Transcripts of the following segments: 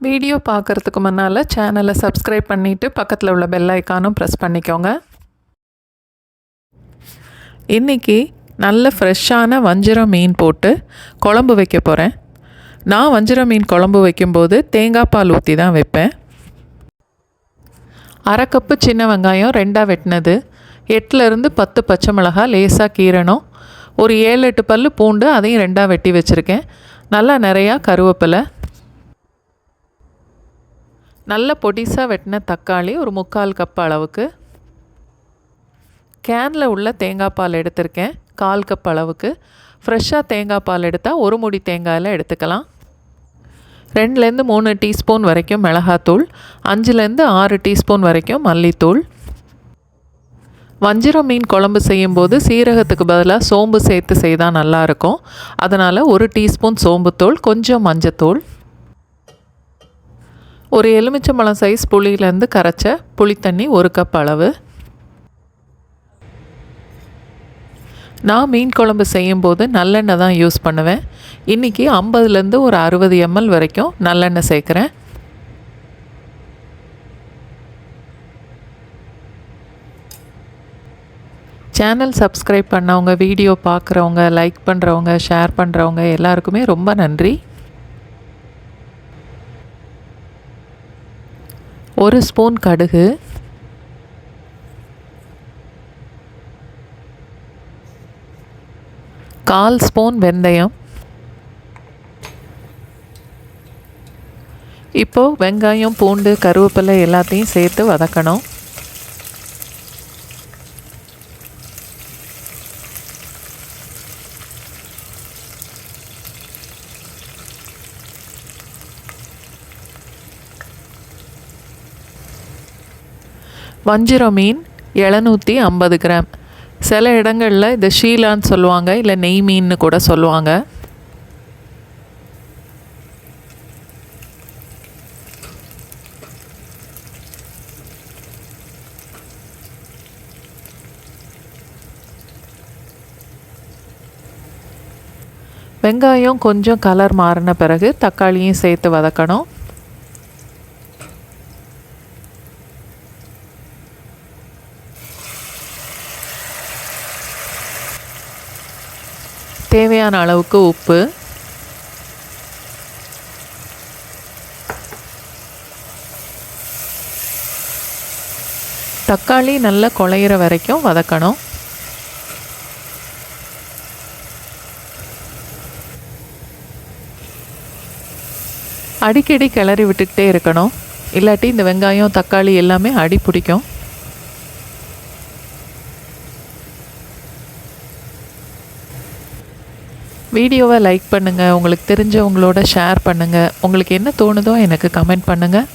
Video பார்க்குறதுக்கு முன்னால் சேனலை சப்ஸ்கிரைப் பண்ணிவிட்டு பக்கத்தில் உள்ள பெல் ஐக்கானும் ப்ரெஸ் பண்ணிக்கோங்க. இன்றைக்கி நல்ல ஃப்ரெஷ்ஷான வஞ்சிரம் மீன் போட்டு குழம்பு வைக்க போகிறேன். நான் வஞ்சிரம் மீன் குழம்பு வைக்கும்போது தேங்காய் பால் ஊற்றி தான் வைப்பேன். அரை கப்பு சின்ன வெங்காயம் 2ஆக வெட்டினது, 8லேருந்து 10 பச்சை மிளகாய் லேசாக கீரணும், ஒரு 7-8 பல் பூண்டு அதையும் 2ஆக வெட்டி வச்சுருக்கேன். நல்லா நிறையா கருவேப்பிலை, நல்ல பொடிசாக வெட்டின தக்காளி ஒரு 3/4 கப் அளவுக்கு, கேனில் உள்ள தேங்காய் பால் எடுத்திருக்கேன் 1/4 கப் அளவுக்கு. ஃப்ரெஷ்ஷாக தேங்காய் பால் எடுத்தால் ஒரு முடி தேங்காயில் எடுத்துக்கலாம். 2லேருந்து 3 டீஸ்பூன் வரைக்கும் மிளகாத்தூள், 5லேருந்து 6 டீஸ்பூன் வரைக்கும் மல்லித்தூள். வஞ்சிரம் மீன் குழம்பு செய்யும்போது சீரகத்துக்கு பதிலாக சோம்பு சேர்த்து செய்தால் நல்லாயிருக்கும். அதனால் 1 டீஸ்பூன் சோம்புத்தூள், கொஞ்சம் மஞ்சத்தூள், ஒரு எலுமிச்சம்பழம் சைஸ் புளியிலேருந்து கரைச்ச புளித்தண்ணி 1 கப் அளவு. நான் மீன் குழம்பு செய்யும்போது நல்லெண்ணெய் தான் யூஸ் பண்ணுவேன். இன்றைக்கி 50லேருந்து ஒரு 60 ml வரைக்கும் நல்லெண்ணெய் சேர்க்குறேன். சேனல் சப்ஸ்கிரைப் பண்ணவங்க, வீடியோ பார்க்குறவங்க, லைக் பண்ணுறவங்க, ஷேர் பண்ணுறவங்க எல்லாருக்குமே ரொம்ப நன்றி. 1 ஸ்பூன் கடுகு, 1/4 ஸ்பூன் வெந்தயம். இப்போது வெங்காயம், பூண்டு, கருவேப்பிலை எல்லாத்தையும் சேர்த்து வதக்கணும். வஞ்சிரம் மீன் 750 கிராம். சில இடங்களில் இதை ஷீலான்னு சொல்லுவாங்க, இல்லை நெய் மீன்னு கூட சொல்லுவாங்க. வெங்காயம் கொஞ்சம் கலர் மாறின பிறகு தக்காளியும் சேர்த்து வதக்கணும். தேவையான அளவுக்கு உப்பு, தக்காளி நல்லா குழையிற வரைக்கும் வதக்கணும். அடிக்கடி கிளறி விட்டுக்கிட்டே இருக்கணும், இல்லாட்டி இந்த வெங்காயம் தக்காளி எல்லாமே அடி பிடிக்கும். வீடியோவை லைக் பண்ணுங்கள், உங்களுக்கு தெரிஞ்சவங்களோட ஷேர் பண்ணுங்கள், உங்களுக்கு என்ன தோணுதோ எனக்கு கமெண்ட் பண்ணுங்கள்.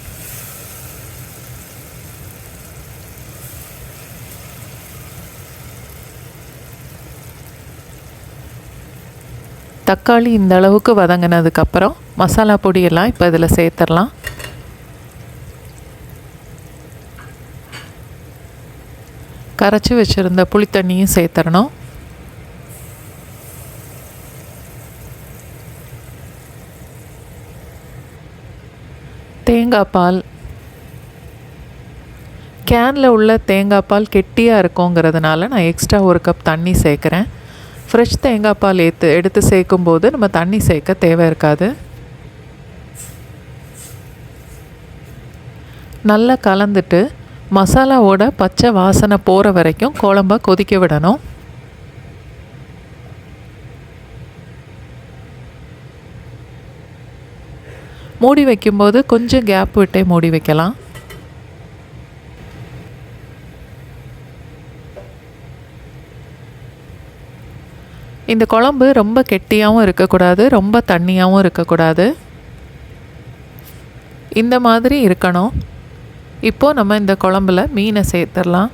தக்காளி இந்த அளவுக்கு வதங்கினதுக்கப்புறம் மசாலா பொடியெல்லாம் இப்போ இதில் சேர்த்துடலாம். கரைச்சி வச்சுருந்த புளித்தண்ணியும் சேர்த்துடணும். தேங்காய் பால், கேனில் உள்ள தேங்காய் பால் கெட்டியாக இருக்குங்கிறதுனால நான் எக்ஸ்ட்ரா 1 கப் தண்ணி சேர்க்குறேன். ஃப்ரெஷ் தேங்காய் பால் எடுத்து சேர்க்கும்போது நம்ம தண்ணி சேர்க்க தேவை இருக்காது. நல்லா கலந்துட்டு மசாலாவோட பச்சை வாசனை போகிற வரைக்கும் குழம்ப கொதிக்க விடணும். மூடி வைக்கும்போது கொஞ்சம் கேப் விட்டே மூடி வைக்கலாம். இந்த குழம்பு ரொம்ப கெட்டியாகவும் இருக்கக்கூடாது, ரொம்ப தண்ணியாகவும் இருக்கக்கூடாது, இந்த மாதிரி இருக்கணும். இப்போது நம்ம இந்த குழம்புல மீனை சேர்த்துடலாம்.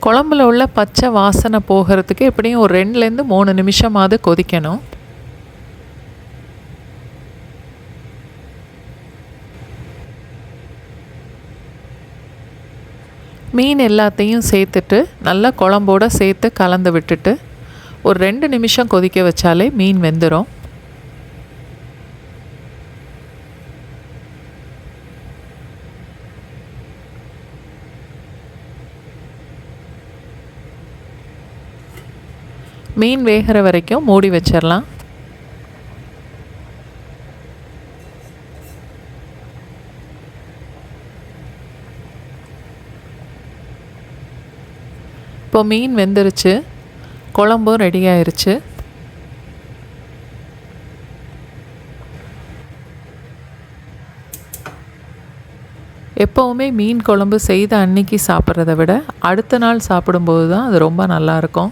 குழம்புல உள்ள பச்சை வாசனை போகிறதுக்கு எப்படியும் ஒரு 2லேருந்து 3 நிமிஷமாவது கொதிக்கணும். மீன் எல்லாத்தையும் சேர்த்துட்டு நல்லா குழம்போடு சேர்த்து கலந்து விட்டுட்டு ஒரு 2 நிமிஷம் கொதிக்க வச்சாலே மீன் வெந்துடும். மீன் வேகிற வரைக்கும் மூடி வச்சிடலாம். இப்போ மீன் வெந்துருச்சு, குழம்பும் ரெடி ஆயிருச்சு. எப்போவுமே மீன் குழம்பு செய்த அன்னைக்கு சாப்பிட்றத விட அடுத்த நாள் சாப்பிடும்போது தான் அது ரொம்ப நல்லாயிருக்கும்.